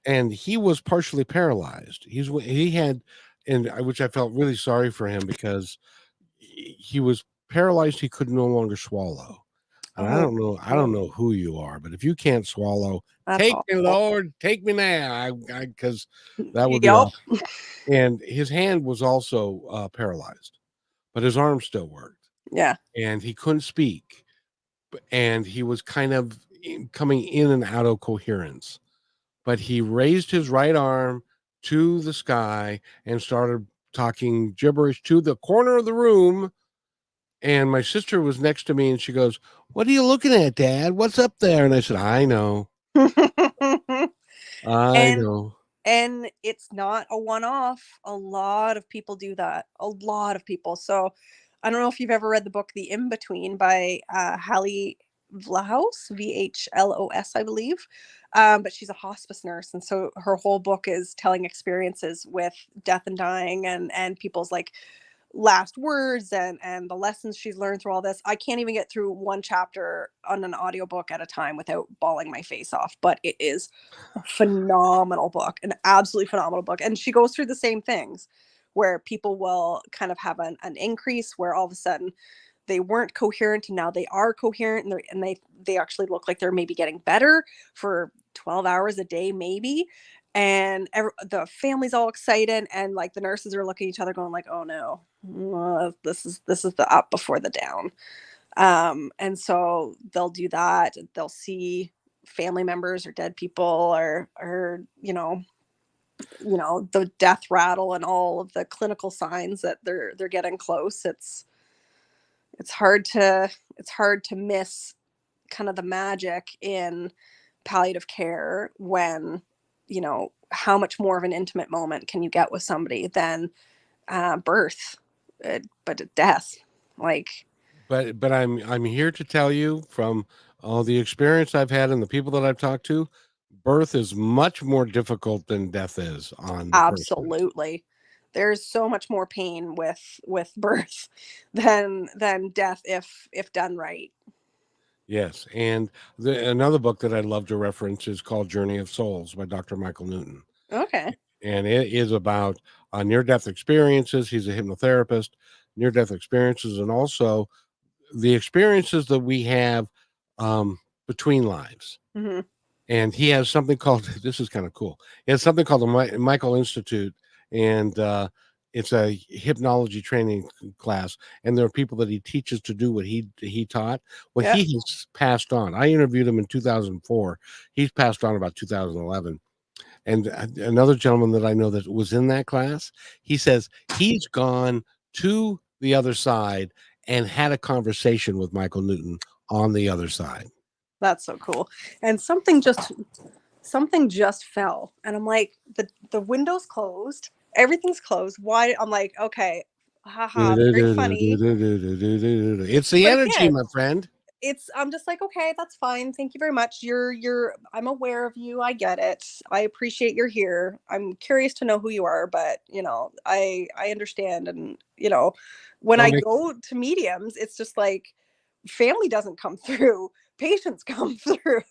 and he was partially paralyzed. He had, and which I felt really sorry for him, because he was paralyzed. He could no longer swallow. And I don't know who you are, but if you can't swallow, That's take me, awful. Lord, take me now. Because that would be Yep. awful. And his hand was also paralyzed, but his arm still worked. Yeah. And he couldn't speak, and he was kind of coming in and out of coherence. But he raised his right arm to the sky and started talking gibberish to the corner of the room. And my sister was next to me, and she goes, "What are you looking at, Dad? What's up there?" And I said, "I know. I know." And it's not a one-off. A lot of people do that. A lot of people. So I don't know if you've ever read the book The In-Between by Hallie Vhlos, Vhlos, I believe. But she's a hospice nurse. And so her whole book is telling experiences with death and dying and people's like last words and the lessons she's learned through all this. I can't even get through one chapter on an audiobook at a time without bawling my face off, but it is a phenomenal book, an absolutely phenomenal book. And she goes through the same things where people will kind of have an increase where all of a sudden they weren't coherent and now they are coherent, and they actually look like they're maybe getting better for 12 hours a day maybe. And the family's all excited, and like the nurses are looking at each other going like, oh no, this is the up before the down. And so they'll do that. They'll see family members or dead people or the death rattle and all of the clinical signs that they're getting close. It's hard to miss kind of the magic in palliative care when how much more of an intimate moment can you get with somebody than birth, but death, like. But I'm here to tell you from all the experience I've had and the people that I've talked to, birth is much more difficult than death is on the person. Absolutely. There's so much more pain with birth than death if done right. Yes, and another book that I'd love to reference is called Journey of Souls by Dr. Michael Newton. Okay. And it is about near-death experiences. He's a hypnotherapist, near-death experiences, and also the experiences that we have between lives. Mm-hmm. And he has something called, this is kind of cool. He has something called the Michael Institute, and it's a hypnology training class. And there are people that he teaches to do what he taught. Well, Yeah. he has passed on. I interviewed him in 2004. He's passed on about 2011. And another gentleman that I know that was in that class, he says he's gone to the other side and had a conversation with Michael Newton on the other side. That's so cool. And something just fell, and I'm like, the window's closed, everything's closed. Why? I'm like, okay, haha, very funny. It's the But energy, again, my friend. I'm just like, okay, that's fine. Thank you very much. I'm aware of you. I get it. I appreciate you're here. I'm curious to know who you are, but I understand. And when I go to mediums, it's just like family doesn't come through, patients come through.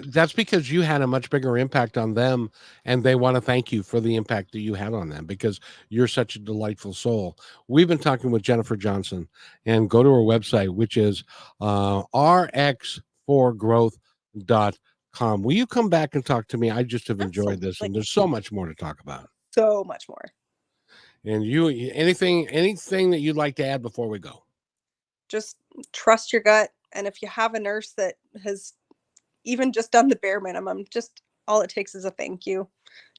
That's because you had a much bigger impact on them, and they want to thank you for the impact that you had on them because you're such a delightful soul. We've been talking with Jennifer Johnson, and go to her website, which is rx4growth.com. Will you come back and talk to me? I just have enjoyed this, and there's so much more to talk about. So much more. And anything that you'd like to add before we go? Just trust your gut. And if you have a nurse that has even just done the bare minimum, just all it takes is a thank you.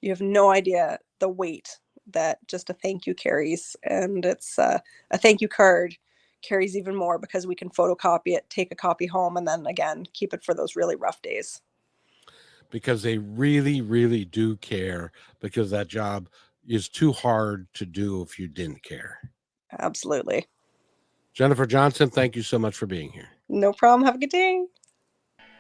You have no idea the weight that just a thank you carries. And it's a thank you card carries even more because we can photocopy it, take a copy home, and then again, keep it for those really rough days. Because they really, really do care, because that job is too hard to do if you didn't care. Absolutely. Jennifer Johnson, thank you so much for being here. No problem. Have a good day.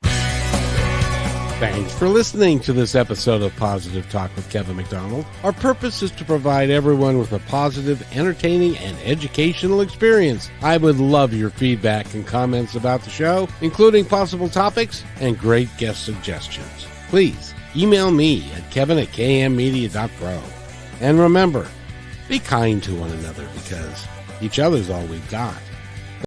Thanks for listening to this episode of Positive Talk with Kevin McDonald. Our purpose is to provide everyone with a positive, entertaining, and educational experience. I would love your feedback and comments about the show, including possible topics and great guest suggestions. Please email me at kevin@kmmedia.pro. And remember, be kind to one another because each other's all we've got.